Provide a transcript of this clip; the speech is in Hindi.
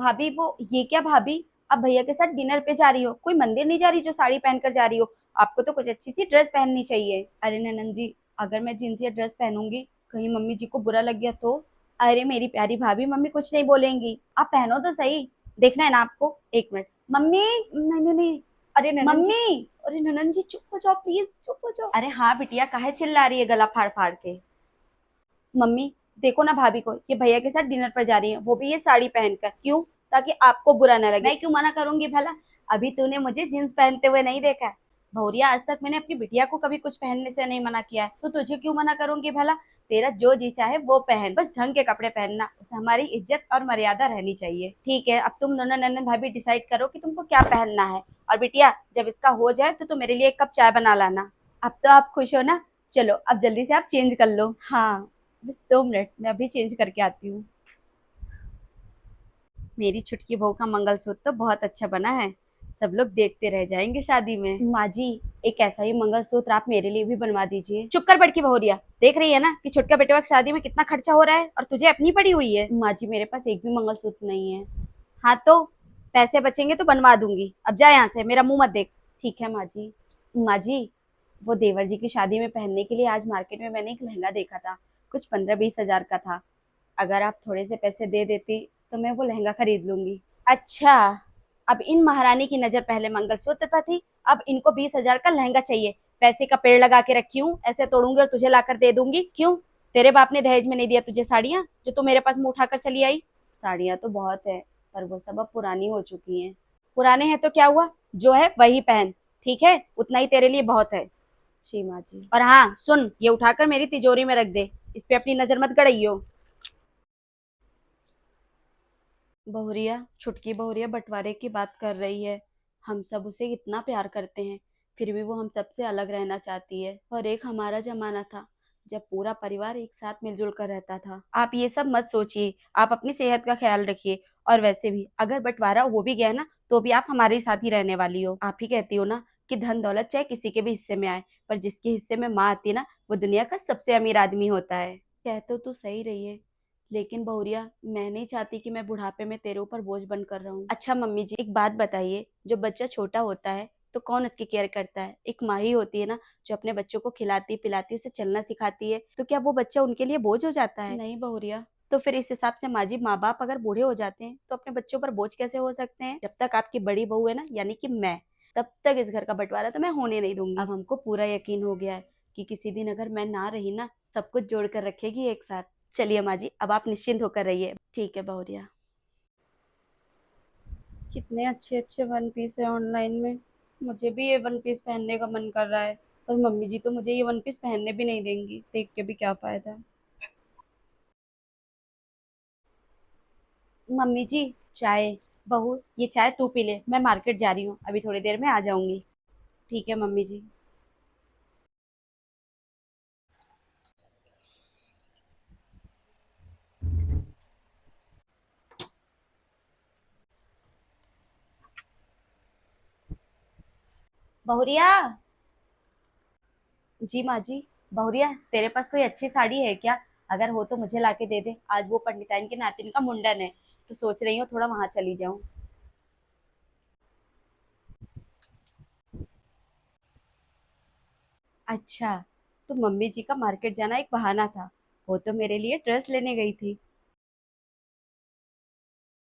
भाभी वो ये क्या भाभी, आप भैया के साथ डिनर पे जा रही हो, कोई मंदिर नहीं जा रही जो साड़ी पहनकर जा रही हो? आपको तो कुछ अच्छी सी ड्रेस पहननी चाहिए। अरे ननन जी, अगर मैं जींस या ड्रेस पहनूंगी, कहीं मम्मी जी को बुरा लग गया तो? अरे मेरी प्यारी भाभी, मम्मी कुछ नहीं बोलेंगी, आप पहनो तो सही। देखना है ना आपको। एक मिनट। मम्मी, नहीं नहीं नहीं। अरे ननन जी। मम्मी। अरे ननन जी चुप हो जाओ, प्लीज चुप हो जाओ। अरे हाँ बिटिया, काहे चिल्ला रही है गला फाड़ फाड़ के? मम्मी, देखो ना भाभी को, ये भैया के साथ डिनर पर जा रही है, वो भी ये साड़ी पहनकर। क्यों? ताकि आपको बुरा ना लगे। मैं क्यों मना करूंगी भला? अभी तूने मुझे जींस पहनते हुए नहीं देखा है। भौरिया, आज तक मैंने अपनी बिटिया को कभी कुछ पहनने से नहीं मना किया है, तो तुझे क्यों मना करूंगी भला? तेरा जो जी चाहे वो पहन, बस ढंग के कपड़े पहनना, उससे हमारी इज्जत और मर्यादा रहनी चाहिए। ठीक है, अब तुम दोनों नन्हे भाभी डिसाइड करो कि तुमको क्या पहनना है। और बिटिया, जब इसका हो जाए तो तुम मेरे लिए एक कप चाय बना लाना। अब तो आप खुश हो ना? चलो अब जल्दी से आप चेंज कर लो। हाँ, बस 2 मिनट, मैं अभी चेंज करके आती हूँ। मेरी छुटकी बहू का मंगलसूत्र तो बहुत अच्छा बना है, सब लोग देखते रह जाएंगे शादी में। माँ जी, एक ऐसा ही मंगलसूत्र आप मेरे लिए भी बनवा दीजिए। चुप कर बड़की बहुरिया, देख रही है ना कि छुटका बेटवा की शादी में कितना खर्चा हो रहा है, और तुझे अपनी पड़ी हुई है। माँ जी, मेरे पास एक भी मंगलसूत्र नहीं है। हाँ तो पैसे बचेंगे तो बनवा दूंगी, अब जा यहाँ से, मेरा मुंह मत देख। ठीक है माँ जी। माँ जी, वो देवर जी की शादी में पहनने के लिए आज मार्केट में मैंने एक लहंगा देखा था, कुछ 15-20 हजार का था। अगर आप थोड़े से पैसे दे देती तो मैं वो लहंगा खरीद लूंगी। अच्छा, अब इन महारानी की नजर पहले मंगलसूत्र पर थी, अब इनको 20 हजार का लहंगा चाहिए। पैसे का पेड़ लगा के रखी हूँ, ऐसे तोड़ूंगी और तुझे लाकर दे दूंगी। क्यों? तेरे बाप ने दहेज में नहीं दिया तुझे साड़ियाँ, जो तू मेरे पास मुंह उठाकर चली आई? साड़ियाँ तो बहुत है, पर वो सब अब पुरानी हो चुकी हैं। पुराने हैं तो क्या हुआ, जो है वही पहन। ठीक है, उतना ही तेरे लिए बहुत है। जी माँ जी। और हाँ सुन, ये उठाकर मेरी तिजोरी में रख दे, इस पे अपनी नजर मत गड़ाइयो। बहुरिया, छुटकी बहुरिया बंटवारे की बात कर रही है। हम सब उसे इतना प्यार करते हैं, फिर भी वो हम सबसे अलग रहना चाहती है। और एक हमारा जमाना था जब पूरा परिवार एक साथ मिलजुल कर रहता था। आप ये सब मत सोचिए, आप अपनी सेहत का ख्याल रखिए। और वैसे भी अगर बंटवारा हो भी गया ना, तो भी आप हमारे साथ ही रहने वाली हो। आप ही कहती हो ना कि धन दौलत चाहे किसी के भी हिस्से में आए, पर जिसके हिस्से में माँ आती है ना, वो दुनिया का सबसे अमीर आदमी होता है। कह तो सही रही है, लेकिन बहुरिया, मैं नहीं चाहती कि मैं बुढ़ापे में तेरे ऊपर बोझ बनकर रहूं। अच्छा मम्मी जी, एक बात बताइए, जो बच्चा छोटा होता है तो कौन उसकी केयर करता है? एक माँ ही होती है ना, जो अपने बच्चों को खिलाती पिलाती उसे चलना सिखाती है। तो क्या वो बच्चा उनके लिए बोझ हो जाता है? नहीं बहुरिया। तो फिर इस हिसाब से माँ जी, माँ बाप अगर बूढ़े हो जाते हैं तो अपने बच्चों पर बोझ कैसे हो सकते हैं? जब तक आपकी बड़ी बहू है ना, यानी कि मैं, तब तक इस घर का बंटवारा तो मैं होने नहीं दूंगी। अब हमको पूरा यकीन हो गया है कि किसी दिन अगर मैं ना रही ना, सब कुछ जोड़ कर रखेगी एक साथ। चलिए माँ जी, अब आप निश्चिंत होकर रहिए। ठीक है बहुरिया। कितने अच्छे अच्छे वन पीस है ऑनलाइन में, मुझे भी ये वन पीस पहनने का मन कर रहा है। पर मम्मी जी तो मुझे ये वन पीस पहनने भी नहीं देंगी, देख के भी क्या फायदा। मम्मी जी, चाय। बहू, ये चाय तू पी ले, मैं मार्केट जा रही हूँ, अभी थोड़ी देर में आ जाऊंगी। ठीक है मम्मी जी। बहुरिया। जी माँ जी। बहुरिया, तेरे पास कोई अच्छी साड़ी है क्या? अगर हो तो मुझे लाके दे दे, आज वो पंडिताइन के नातिन का मुंडन है, तो सोच रही हूँ थोड़ा वहां चली जाऊं। अच्छा, तो मम्मी जी का मार्केट जाना एक बहाना था, वो तो मेरे लिए ड्रेस लेने गई थी।